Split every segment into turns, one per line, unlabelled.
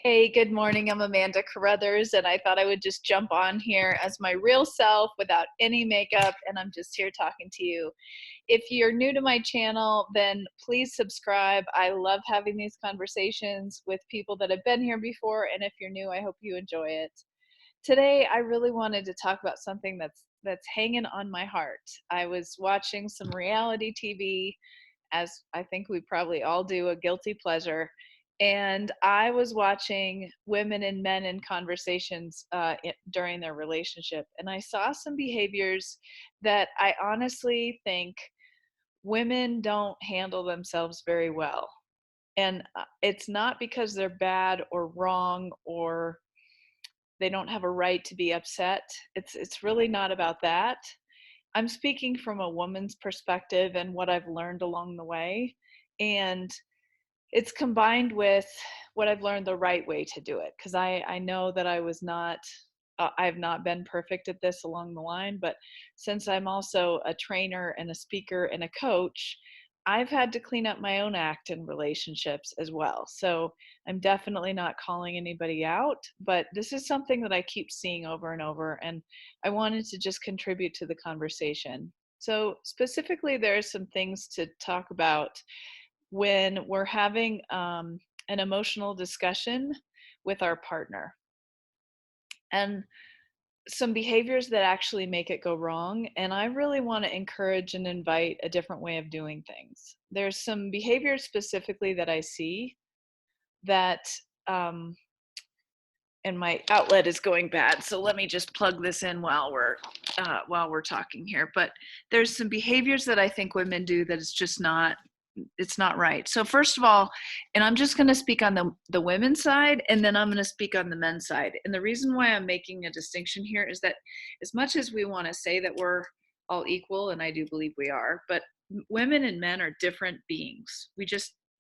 Hey, good morning. I'm Amanda Carruthers, and I thought I would just jump on here as my real self without any makeup, and I'm just here talking to you. If you're new to my channel, then please subscribe. I love having these conversations with people that have been here before, and if you're new, I hope you enjoy it. Today, I really wanted to talk about something that's hanging on my heart. I was watching some reality TV, as I think we probably all do, a guilty pleasure. And I was watching women and men in conversations during their relationship. And I saw some behaviors that I honestly think women don't handle themselves very well. And it's not because they're bad or wrong or they don't have a right to be upset. It's really not about that. I'm speaking from a woman's perspective and what I've learned along the way. And it's combined with what I've learned the right way to do it. Because I know that I've not been perfect at this along the line, but since I'm also a trainer and a speaker and a coach, I've had to clean up my own act in relationships as well. So I'm definitely not calling anybody out, but this is something that I keep seeing over and over, and I wanted to just contribute to the conversation. So specifically, there are some things to talk about when we're having an emotional discussion with our partner, and some behaviors that actually make it go wrong. And I really want to encourage and invite a different way of doing things. There's some behaviors specifically that I see that, um, and my outlet is going bad, so let me just plug this in while we're talking here. But there's some behaviors that I think women do that it's not right. So first of all, and I'm just going to speak on the women's side, and then I'm going to speak on the men's side. And the reason why I'm making a distinction here is that as much as we want to say that we're all equal, and I do believe we are, but women and men are different beings.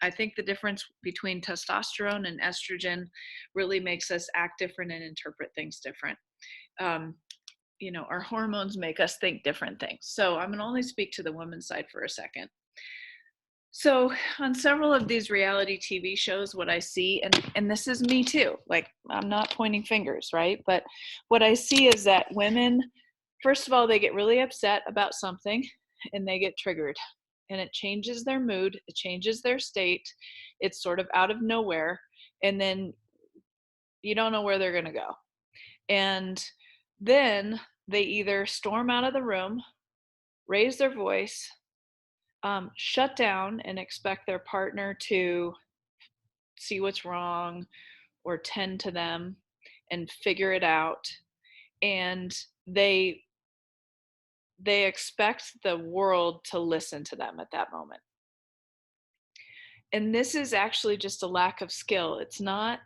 I think the difference between testosterone and estrogen really makes us act different and interpret things different. Um, our hormones make us think different things. So I'm going to only speak to the women's side for a second. So on several of these reality TV shows, what I see, and this is me too, like I'm not pointing fingers, right? But what I see is that women, first of all, they get really upset about something and they get triggered, and it changes their mood, it changes their state. It's sort of out of nowhere, and then you don't know where they're going to go. And then they either storm out of the room, raise their voice, shut down, and expect their partner to see what's wrong or tend to them and figure it out. And they they expect the world to listen to them at that moment. And this is actually just a lack of skill. It's not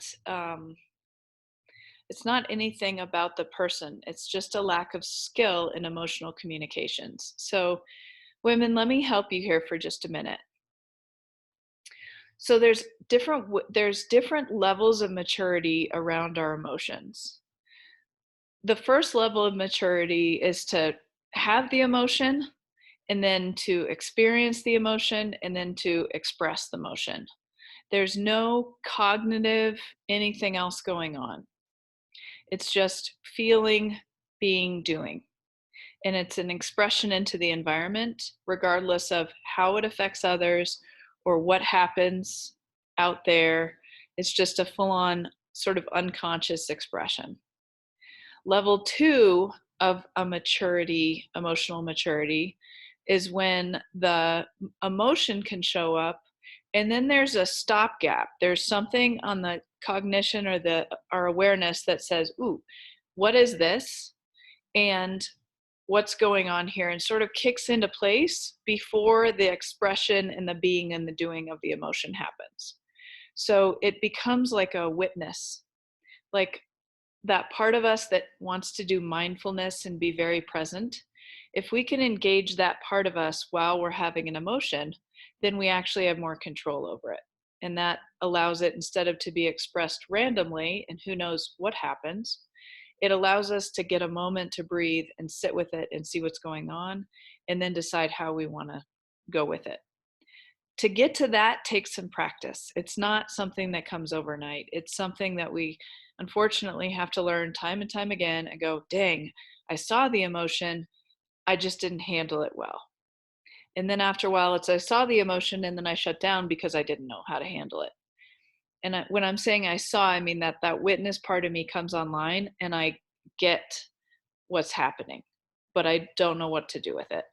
anything about the person. It's just a lack of skill in emotional communications. So women, let me help you here for just a minute. So there's different levels of maturity around our emotions. The first level of maturity is to have the emotion, and then to experience the emotion, and then to express the emotion. There's no cognitive anything else going on. It's just feeling, being, doing. And it's an expression into the environment, regardless of how it affects others or what happens out there. It's just a full on sort of unconscious expression. Level two of a maturity, emotional maturity, is when the emotion can show up and then there's a stopgap. There's something on the cognition or our awareness that says, ooh, what is this? And what's going on here, and sort of kicks into place before the expression and the being and the doing of the emotion happens. So it becomes like a witness, like that part of us that wants to do mindfulness and be very present. If we can engage that part of us while we're having an emotion, then we actually have more control over it. And that allows it, instead of to be expressed randomly and who knows what happens, it allows us to get a moment to breathe and sit with it and see what's going on, and then decide how we want to go with it. To get to that takes some practice. It's not something that comes overnight. It's something that we unfortunately have to learn time and time again and go, dang, I saw the emotion, I just didn't handle it well. And then after a while, it's I saw the emotion and then I shut down because I didn't know how to handle it. And when I'm saying I saw, I mean that witness part of me comes online and I get what's happening, but I don't know what to do with it.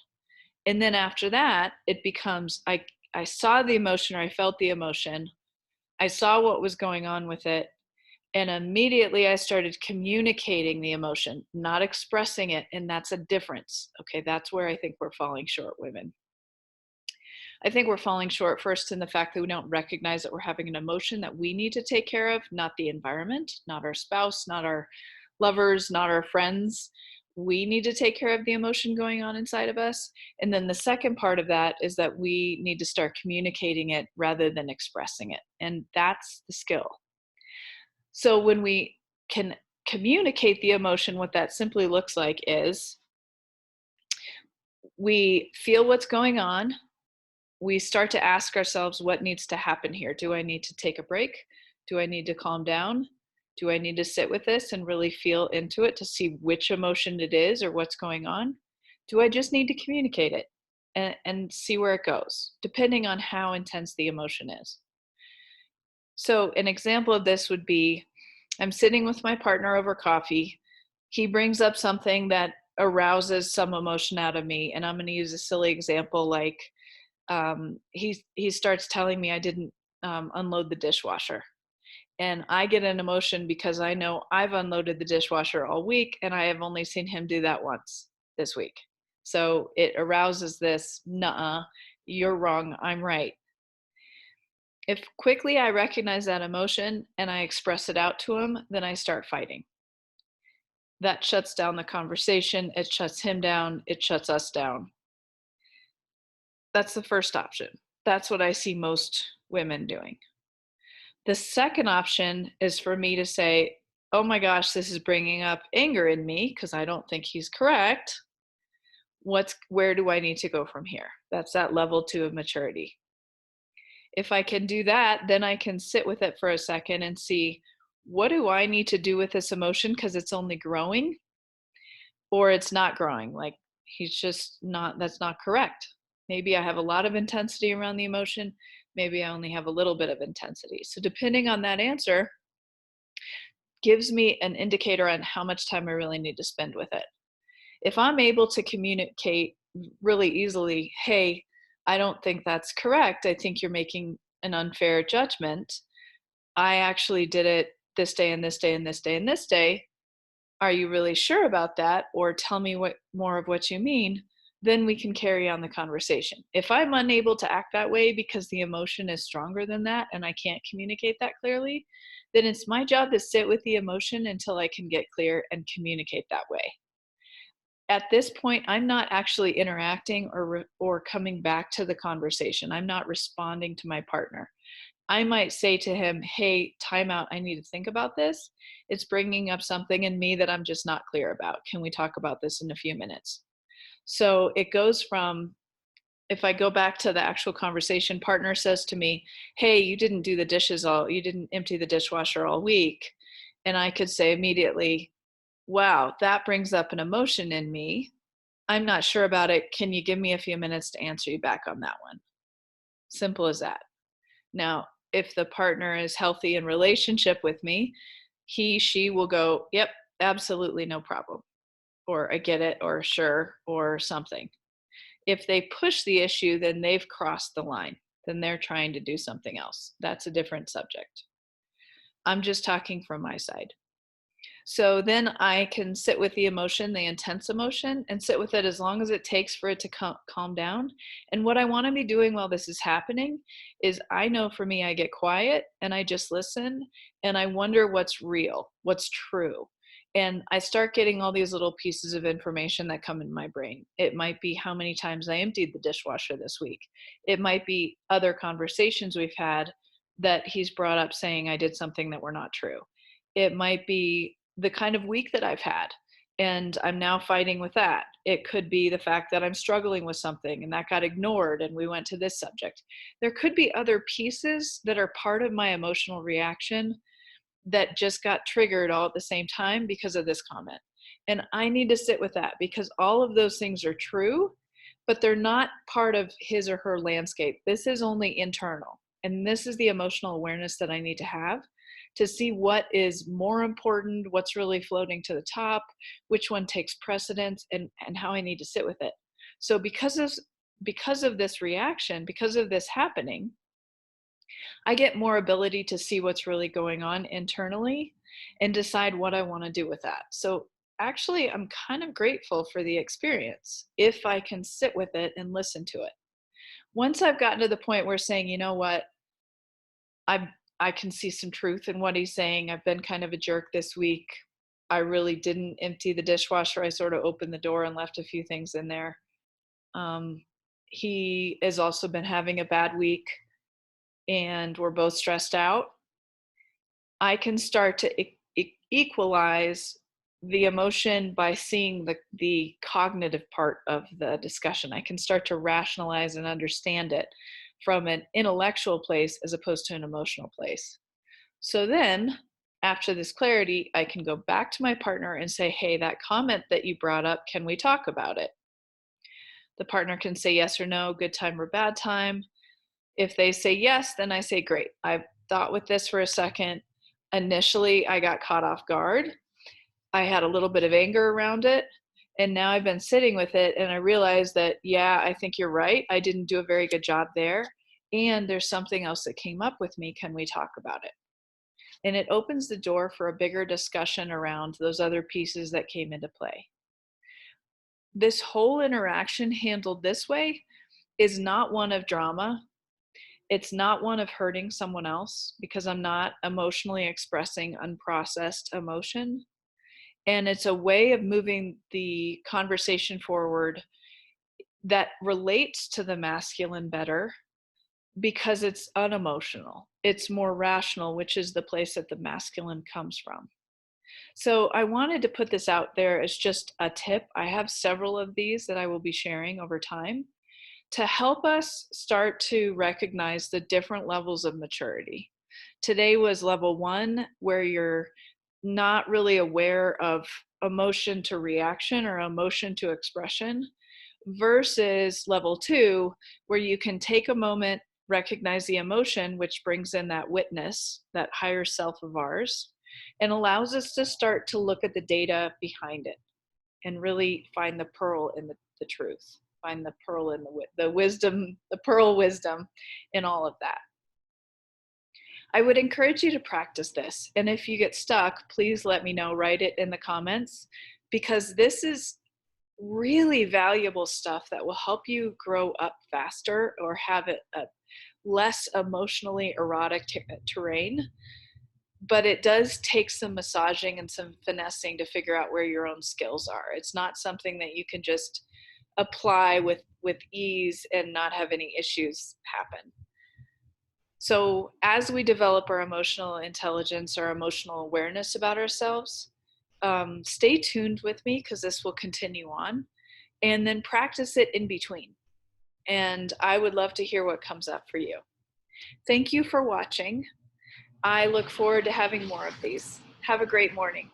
And then after that, it becomes I saw the emotion or I felt the emotion. I saw what was going on with it. And immediately I started communicating the emotion, not expressing it. And that's a difference. Okay, that's where I think we're falling short, women. I think we're falling short first in the fact that we don't recognize that we're having an emotion that we need to take care of, not the environment, not our spouse, not our lovers, not our friends. We need to take care of the emotion going on inside of us. And then the second part of that is that we need to start communicating it rather than expressing it. And that's the skill. So when we can communicate the emotion, what that simply looks like is we feel what's going on. We start to ask ourselves what needs to happen here. Do I need to take a break? Do I need to calm down? Do I need to sit with this and really feel into it to see which emotion it is or what's going on? Do I just need to communicate it and see where it goes, depending on how intense the emotion is? So, an example of this would be I'm sitting with my partner over coffee. He brings up something that arouses some emotion out of me. And I'm going to use a silly example like, he starts telling me I didn't unload the dishwasher, and I get an emotion because I know I've unloaded the dishwasher all week, and I have only seen him do that once this week. So it arouses this, nuh-uh, you're wrong, I'm right. If quickly I recognize that emotion and I express it out to him, then I start fighting. That shuts down the conversation. It shuts him down. It shuts us down. That's the first option. That's what I see most women doing. The second option is for me to say, oh my gosh, this is bringing up anger in me because I don't think he's correct. Where do I need to go from here? That's that level 2 of maturity. If I can do that, then I can sit with it for a second and see, what do I need to do with this emotion because it's only growing or it's not growing? Like he's just not, that's not correct. Maybe I have a lot of intensity around the emotion. Maybe I only have a little bit of intensity. So depending on that answer, gives me an indicator on how much time I really need to spend with it. If I'm able to communicate really easily, hey, I don't think that's correct. I think you're making an unfair judgment. I actually did it this day and this day and this day and this day. Are you really sure about that? Or tell me what more of what you mean. Then we can carry on the conversation. If I'm unable to act that way because the emotion is stronger than that and I can't communicate that clearly, then it's my job to sit with the emotion until I can get clear and communicate that way. At this point, I'm not actually interacting or coming back to the conversation. I'm not responding to my partner. I might say to him, hey, time out. I need to think about this. It's bringing up something in me that I'm just not clear about. Can we talk about this in a few minutes? So it goes from, if I go back to the actual conversation, partner says to me, hey, you didn't you didn't empty the dishwasher all week. And I could say immediately, wow, that brings up an emotion in me. I'm not sure about it. Can you give me a few minutes to answer you back on that one? Simple as that. Now, if the partner is healthy in relationship with me, she will go, yep, absolutely no problem. Or I get it, or sure, or something. If they push the issue, then they've crossed the line. Then they're trying to do something else. That's a different subject. I'm just talking from my side. So then I can sit with the emotion, the intense emotion, and sit with it as long as it takes for it to calm down. And what I want to be doing while this is happening is I know for me, I get quiet and I just listen and I wonder what's real, what's true. And I start getting all these little pieces of information that come in my brain. It might be how many times I emptied the dishwasher this week. It might be other conversations we've had that he's brought up saying I did something that were not true. It might be the kind of week that I've had. and I'm now fighting with that. It could be the fact that I'm struggling with something and that got ignored and we went to this subject. There could be other pieces that are part of my emotional reaction that just got triggered all at the same time because of this comment. And I need to sit with that because all of those things are true, but they're not part of his or her landscape. This is only internal. And this is the emotional awareness that I need to see what is more important, what's really floating to the top, which one takes precedence, and how I need to sit with it. So because of this reaction, because of this happening, I get more ability to see what's really going on internally and decide what I want to do with that. So actually, I'm kind of grateful for the experience if I can sit with it and listen to it. Once I've gotten to the point where saying, you know what, I I can see some truth in what he's saying. I've been kind of a jerk this week. I really didn't empty the dishwasher. I sort of opened the door and left a few things in there. Um, he has also been having a bad week and we're both stressed out. I can start to equalize the emotion by seeing the cognitive part of the discussion. I can start to rationalize and understand it from an intellectual place as opposed to an emotional place. So then, after this clarity, I can go back to my partner and say, hey, that comment that you brought up, can we talk about it? The partner can say yes or no, good time or bad time. If they say yes, then I say, great. I've thought with this for a second. Initially, I got caught off guard. I had a little bit of anger around it. And now I've been sitting with it and I realized that, yeah, I think you're right. I didn't do a very good job there. And there's something else that came up with me. Can we talk about it? And it opens the door for a bigger discussion around those other pieces that came into play. This whole interaction handled this way is not one of drama. It's not one of hurting someone else because I'm not emotionally expressing unprocessed emotion. And it's a way of moving the conversation forward that relates to the masculine better because it's unemotional. It's more rational, which is the place that the masculine comes from. So I wanted to put this out there as just a tip. I have several of these that I will be sharing over time to help us start to recognize the different levels of maturity. Today was level 1, where you're not really aware of emotion to reaction or emotion to expression, versus level 2, where you can take a moment, recognize the emotion, which brings in that witness, that higher self of ours, and allows us to start to look at the data behind it and really find the pearl in the truth, find the pearl in the wisdom, the pearl wisdom in all of that. I would encourage you to practice this. And if you get stuck, please let me know, write it in the comments, because this is really valuable stuff that will help you grow up faster or have a less emotionally erotic terrain. But it does take some massaging and some finessing to figure out where your own skills are. It's not something that you can just apply with ease and not have any issues happen. So as we develop our emotional intelligence, our emotional awareness about ourselves, stay tuned with me because this will continue on, and then practice it in between. And I would love to hear what comes up for you. Thank you for watching. I look forward to having more of these. Have a great morning.